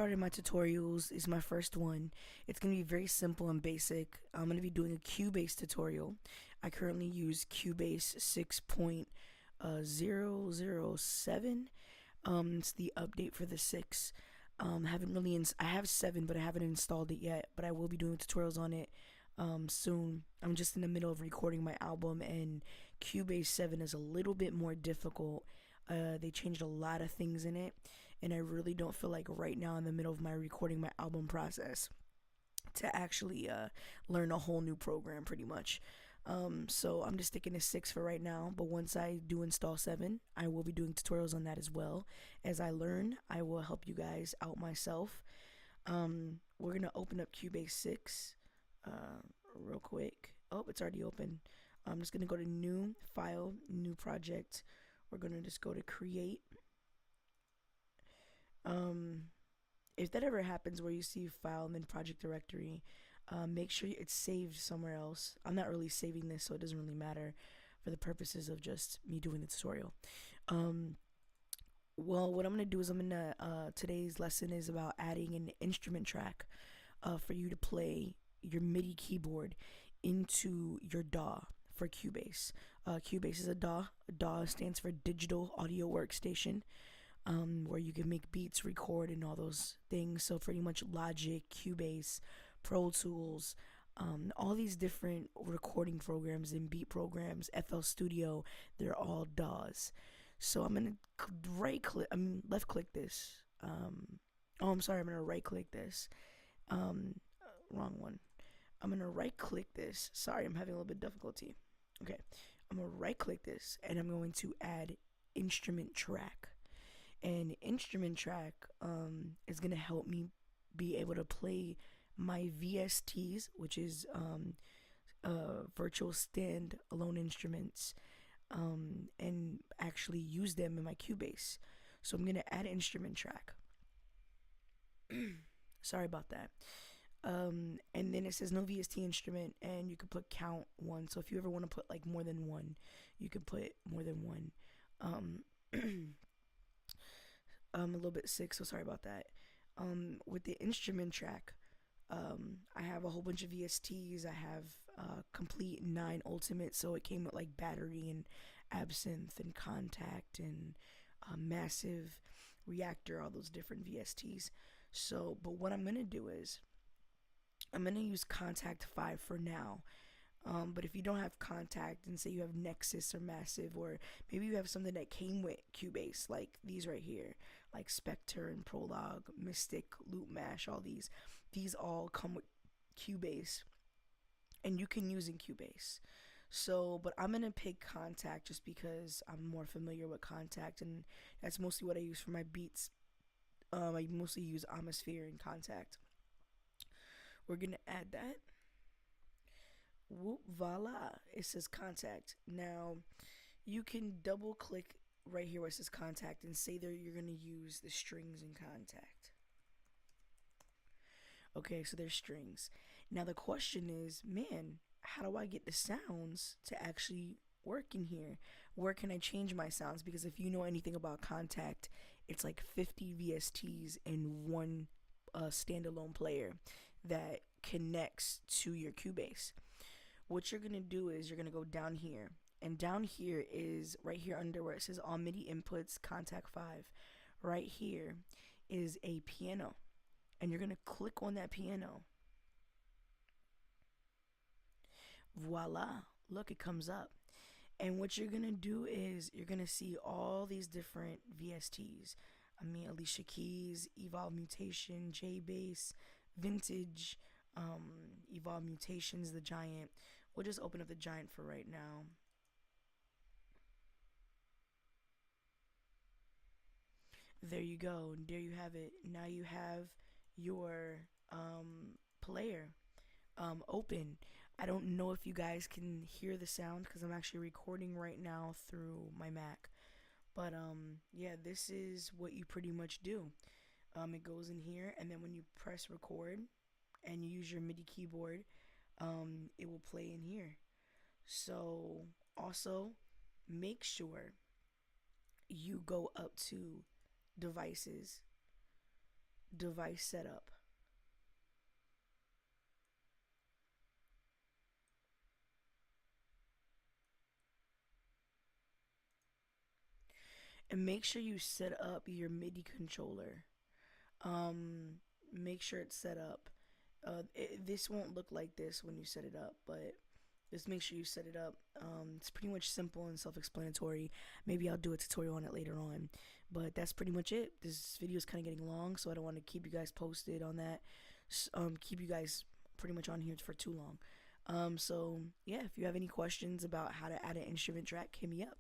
started my tutorials. It's my first one. It's going to be very simple and basic. I'm going to be doing a Cubase tutorial. I currently use Cubase 6.007. It's the update for the 6. Haven't really I have 7, but I haven't installed it yet, but I will be doing tutorials on it soon. I'm just in the middle of recording my album, and Cubase 7 is a little bit more difficult. They changed a lot of things in it, and I really don't feel like right now in the middle of my recording my album process to actually learn a whole new program pretty much. So I'm just sticking to 6 for right now, but once I do install 7, I will be doing tutorials on that as well. As I learn, I will help you guys out myself. We're gonna open up Cubase 6 real quick. Oh, it's already open. I'm just gonna go to new file, new project. We're gonna just go to create. If that ever happens where you see file and then project directory, make sure it's saved somewhere else. I'm not really saving this, so it doesn't really matter for the purposes of just me doing the tutorial. Well, what I'm gonna do is today's lesson is about adding an instrument track for you to play your MIDI keyboard into your DAW for Cubase. Cubase is a DAW. DAW stands for Digital Audio Workstation, where you can make beats, record, and all those things. So pretty much Logic, Cubase, Pro Tools, all these different recording programs and beat programs, FL Studio, they're all DAWs. So I'm gonna left click this. I'm gonna right click this. Wrong one. I'm gonna right click this. Sorry, I'm having a little bit of difficulty. Okay, I'm gonna right click this and I'm going to add instrument track. And instrument track is gonna help me be able to play my VSTs, which is virtual stand alone instruments, and actually use them in my Cubase. So I'm gonna add instrument track. Sorry about that. And then it says no VST instrument, and you could put count 1. So if you ever want to put like more than 1, you could put more than 1. I'm a little bit sick, so sorry about that. With the instrument track, I have a whole bunch of VSTs. I have complete 9 ultimate, so it came with like battery and absinthe and contact and massive reactor, all those different VSTs. So, but what I'm gonna do is I'm gonna use contact 5 for now. But if you don't have contact, and say you have Nexus or Massive, or maybe you have something that came with Cubase, like these right here, like Spectre and Prologue, Mystic, Loop Mash, all these all come with Cubase, and you can use in Cubase. So, but I'm gonna pick contact just because I'm more familiar with contact, and that's mostly what I use for my beats. I mostly use Atmosphere and contact. We're gonna add that. Whoop, voila, it says contact. Now you can double click right here where it says contact and say that you're going to use the strings in contact. Okay, so there's strings. Now the question is, man, how do I get the sounds to actually work in here? Where can I change my sounds? Because if you know anything about contact, it's like 50 VSTs in one standalone player that connects to your Cubase. What you're gonna do is you're gonna go down here, and down here is right here under where it says all MIDI inputs, contact 5. Right here is a piano, and you're gonna click on that piano. Voila, look, it comes up. And what you're gonna do is you're gonna see all these different VSTs. I mean, Alicia Keys, Evolve Mutation, J-Bass, Vintage, Evolve Mutations, the Giant. We'll just open up the Giant for right now. There you go. There you have it. Now you have your player open. I don't know if you guys can hear the sound because I'm actually recording right now through my Mac. But yeah, this is what you pretty much do. It goes in here, and then when you press record and you use your MIDI keyboard, it will play in here. So also make sure you go up to devices, device setup. And make sure you set up your MIDI controller. Make sure it's set up. This won't look like this when you set it up, but just make sure you set it up. It's pretty much simple and self-explanatory. Maybe I'll do a tutorial on it later on, but that's pretty much it. This video is kind of getting long, so I don't want to keep you guys posted on that. Keep you guys pretty much on here for too long. So yeah, if you have any questions about how to add an instrument track, hit me up.